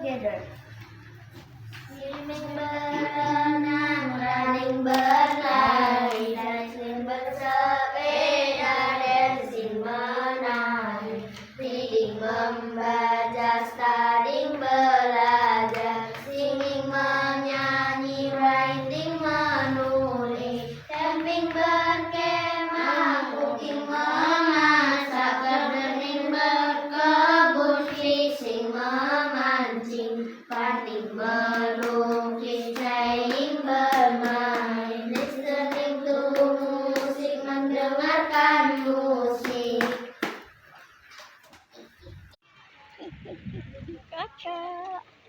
together. Swimming berenang, running berlari, cycling bersepeda, dancing menari, reading membaca, studying belajar, singing menyanyi, writing menulis, camping berkemah, cooking memasak, gardening berkebun, fishing memancing, painting melukis, playing bermain, listening to music, mendengarkan musik. Kakak.